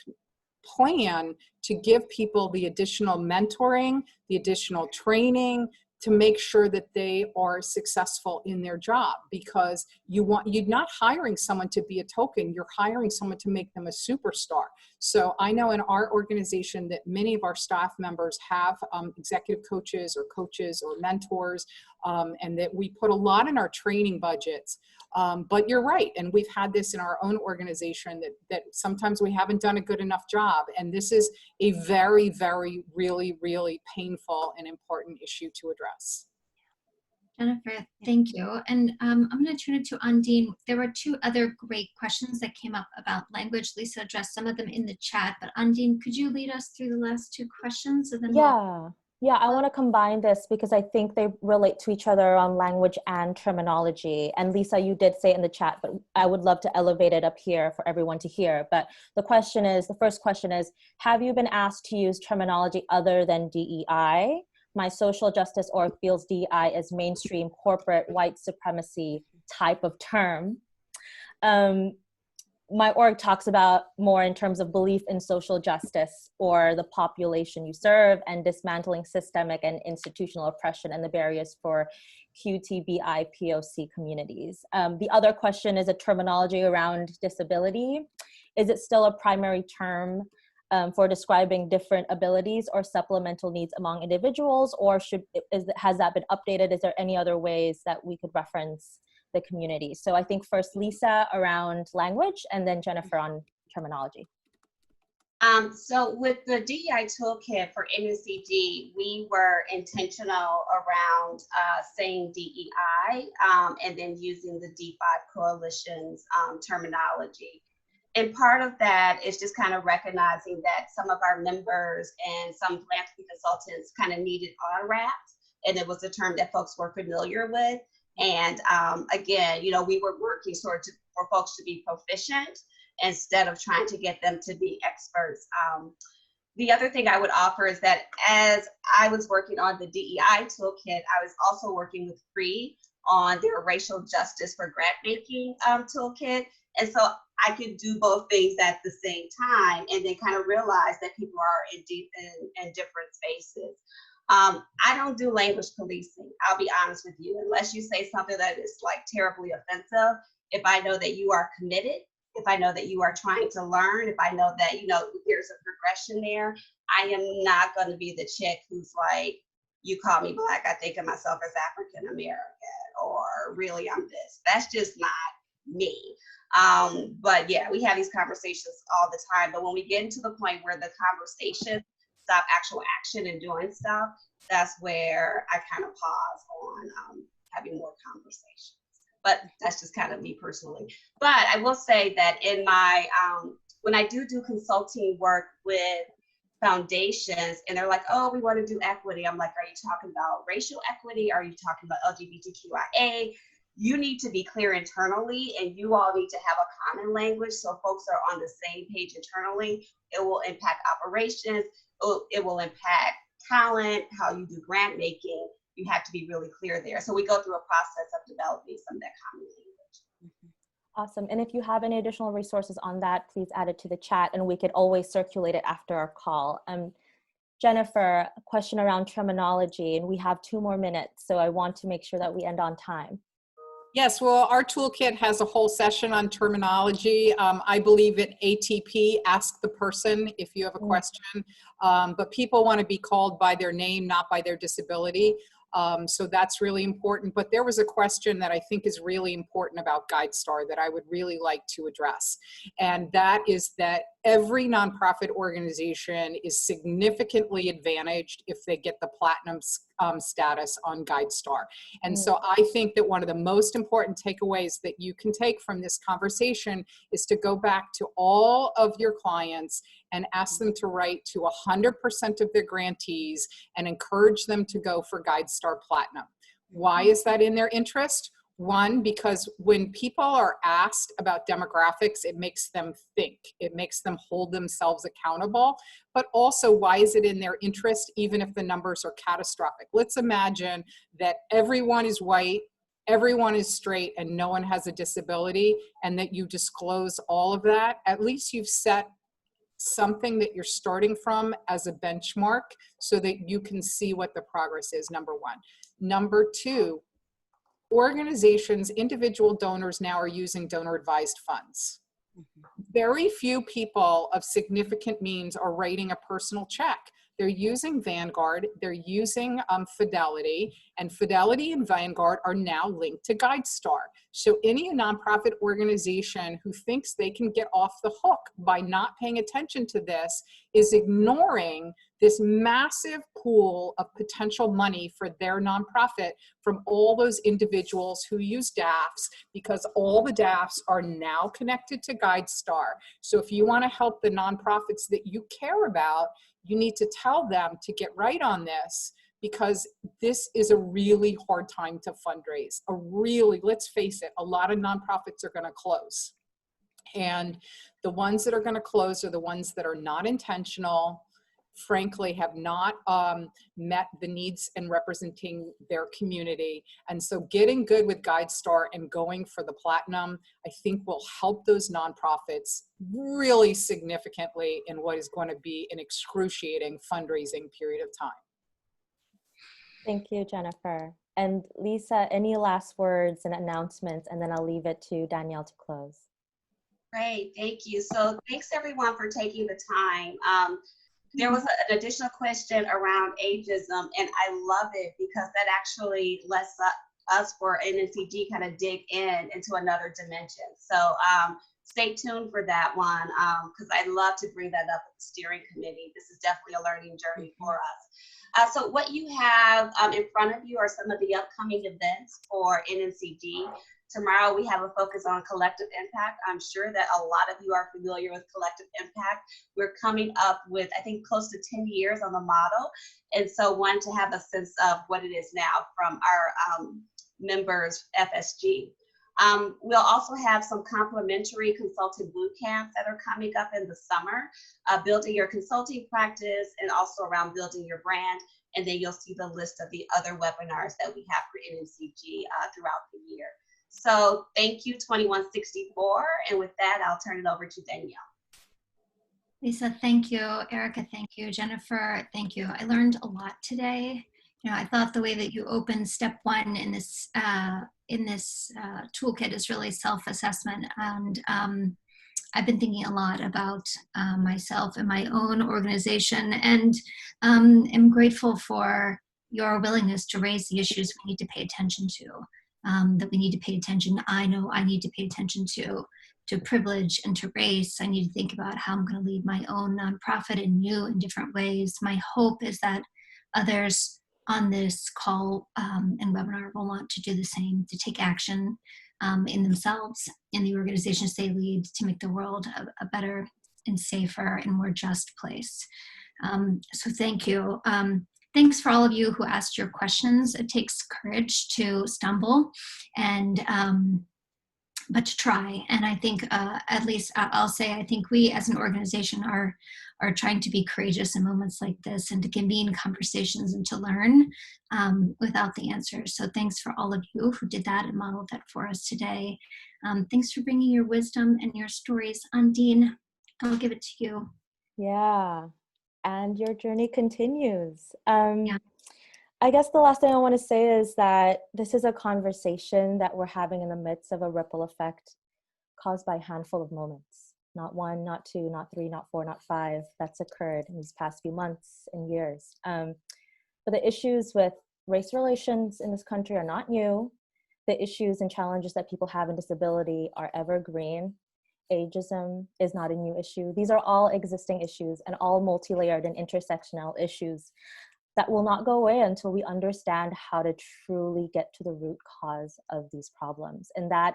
plan to give people the additional mentoring, the additional training, to make sure that they are successful in their job, because you're not hiring someone to be a token, you're hiring someone to make them a superstar. So I know in our organization that many of our staff members have executive coaches or mentors, and that we put a lot in our training budgets. But you're right, and we've had this in our own organization that sometimes we haven't done a good enough job, and this is a very, very, really, really painful and important issue to address. Jennifer, thank you. And I'm going to turn it to Undine. There were two other great questions that came up about language. Lisa addressed some of them in the chat, but Undine, could you lead us through the last two questions? And then Yeah, I want to combine this because I think they relate to each other on language and terminology. And Lisa, you did say it in the chat, but I would love to elevate it up here for everyone to hear. But the first question is, have you been asked to use terminology other than DEI? My social justice org feels DEI as mainstream corporate white supremacy type of term. My org talks about more in terms of belief in social justice or the population you serve, and dismantling systemic and institutional oppression and the barriers for QTBI POC communities. The other question is a terminology around disability. Is it still a primary term for describing different abilities or supplemental needs among individuals, or has that been updated? Is there any other ways that we could reference the community? So I think first Lisa around language, and then Jennifer on terminology? So with the DEI toolkit for NNCD, we were intentional around saying DEI and then using the D5 coalition's terminology. And part of that is just kind of recognizing that some of our members and some philanthropy consultants kind of needed on-ramps, and it was a term that folks were familiar with. And again, you know, we were working sort of for folks to be proficient instead of trying to get them to be experts. The other thing I would offer is that as I was working on the DEI toolkit, I was also working with FREE on their racial justice for grant making toolkit. And so I could do both things at the same time and then kind of realize that people are in different spaces. I don't do language policing, I'll be honest with you, unless you say something that is like terribly offensive. If I know that you are committed, if I know that you are trying to learn, if I know that, you know, there's a progression there, I am not going to be the chick who's like, you call me Black, I think of myself as African American, or really I'm this. That's just not me. But yeah, we have these conversations all the time. But when we get into the point where the conversation stop actual action and doing stuff, that's where I kind of pause on having more conversations. But that's just kind of me personally. But I will say that in my, when I do consulting work with foundations and they're like, oh, we want to do equity. I'm like, are you talking about racial equity? Are you talking about LGBTQIA? You need to be clear internally and you all need to have a common language so folks are on the same page internally. It will impact operations. It will impact talent, how you do grant making. You have to be really clear there. So we go through a process of developing some of that common language. Awesome. And if you have any additional resources on that, please add it to the chat and we could always circulate it after our call. Jennifer, a question around terminology, and we have 2 more minutes, so I want to make sure that we end on time. Yes, well, our toolkit has a whole session on terminology. I believe at ATP, ask the person if you have a question, but people want to be called by their name, not by their disability. So that's really important. But there was a question that I think is really important about GuideStar that I would really like to address. And that is that every nonprofit organization is significantly advantaged if they get the platinum status on GuideStar. And so I think that one of the most important takeaways that you can take from this conversation is to go back to all of your clients and ask them to write to 100% of their grantees and encourage them to go for GuideStar Platinum. Why is that in their interest? One, because when people are asked about demographics, it makes them think. It makes them hold themselves accountable. But also, why is it in their interest, even if the numbers are catastrophic? Let's imagine that everyone is white, everyone is straight, and no one has a disability, and that you disclose all of that. At least you've set something that you're starting from as a benchmark so that you can see what the progress is, number one. Number two, organizations, individual donors now are using donor advised funds. Very few people of significant means are writing a personal check. They're using Vanguard, they're using Fidelity, and Fidelity and Vanguard are now linked to GuideStar. So any nonprofit organization who thinks they can get off the hook by not paying attention to this is ignoring this massive pool of potential money for their nonprofit from all those individuals who use DAFs, because all the DAFs are now connected to GuideStar. So if you want to help the nonprofits that you care about, you need to tell them to get right on this, because this is a really hard time to fundraise. Let's face it, a lot of nonprofits are going to close. And the ones that are going to close are the ones that are not intentional, frankly, have not met the needs and representing their community. And so getting good with GuideStar and going for the platinum, I think will help those nonprofits really significantly in what is going to be an excruciating fundraising period of time. Thank you, Jennifer. And Lisa, any last words and announcements, and then I'll leave it to Danielle to close. Great, thank you. So thanks everyone for taking the time. There was an additional question around ageism, and I love it because that actually lets us for NNCD kind of dig into another dimension. So stay tuned for that one because I'd love to bring that up at the steering committee. This is definitely a learning journey for us. So what you have in front of you are some of the upcoming events for NNCD. Tomorrow we have a focus on collective impact. I'm sure that a lot of you are familiar with collective impact. We're coming up with, I think, close to 10 years on the model. And so one to have a sense of what it is now from our members, FSG. We'll also have some complimentary consulting boot camps that are coming up in the summer, building your consulting practice and also around building your brand. And then you'll see the list of the other webinars that we have for NNCG throughout the year. So thank you, 2164. And with that, I'll turn it over to Danielle. Lisa, thank you. Erica, thank you. Jennifer, thank you. I learned a lot today. You know, I thought the way that you opened step one in this toolkit is really self-assessment. And I've been thinking a lot about myself and my own organization, and am grateful for your willingness to raise the issues we need to pay attention to. That we need to pay attention. I know I need to pay attention to privilege and to race. I need to think about how I'm going to lead my own nonprofit in new and different ways. My hope is that others on this call and webinar will want to do the same, to take action in themselves, in the organizations they lead, to make the world a better and safer and more just place. So thank you. Thanks for all of you who asked your questions. It takes courage to stumble and but to try. And I think at least I'll say, I think we as an organization are trying to be courageous in moments like this and to convene conversations and to learn without the answers. So thanks for all of you who did that and modeled that for us today. Thanks for bringing your wisdom and your stories. Undine, I'll give it to you. Yeah. And your journey continues. I guess the last thing I want to say is that this is a conversation that we're having in the midst of a ripple effect caused by a handful of moments. Not one, not two, not three, not four, not five that's occurred in these past few months and years. But the issues with race relations in this country are not new. The issues and challenges that people have in disability are evergreen. Ageism is not a new issue. These are all existing issues and all multi-layered and intersectional issues that will not go away until we understand how to truly get to the root cause of these problems. And that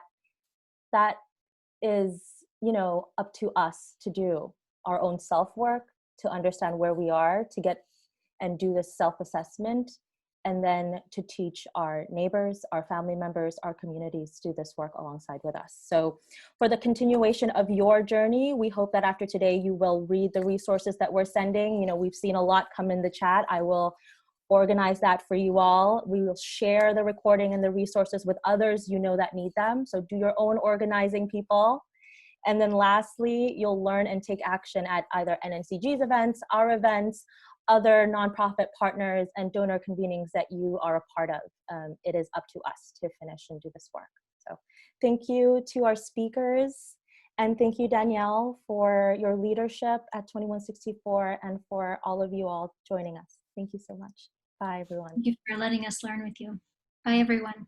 is, you know, up to us to do our own self-work, to understand where we are, to get and do this self-assessment, and then to teach our neighbors, our family members, our communities to do this work alongside with us. So for the continuation of your journey, we hope that after today you will read the resources that we're sending. You know, we've seen a lot come in the chat. I will organize that for you all. We will share the recording and the resources with others you know that need them. So do your own organizing, people. And then lastly, you'll learn and take action at either NNCG's events, our events, other nonprofit partners and donor convenings that you are a part of. It is up to us to finish and do this work. So thank you to our speakers, and thank you, Danielle, for your leadership at 2164 and for all of you all joining us. Thank you so much. Bye, everyone. Thank you for letting us learn with you. Bye, everyone.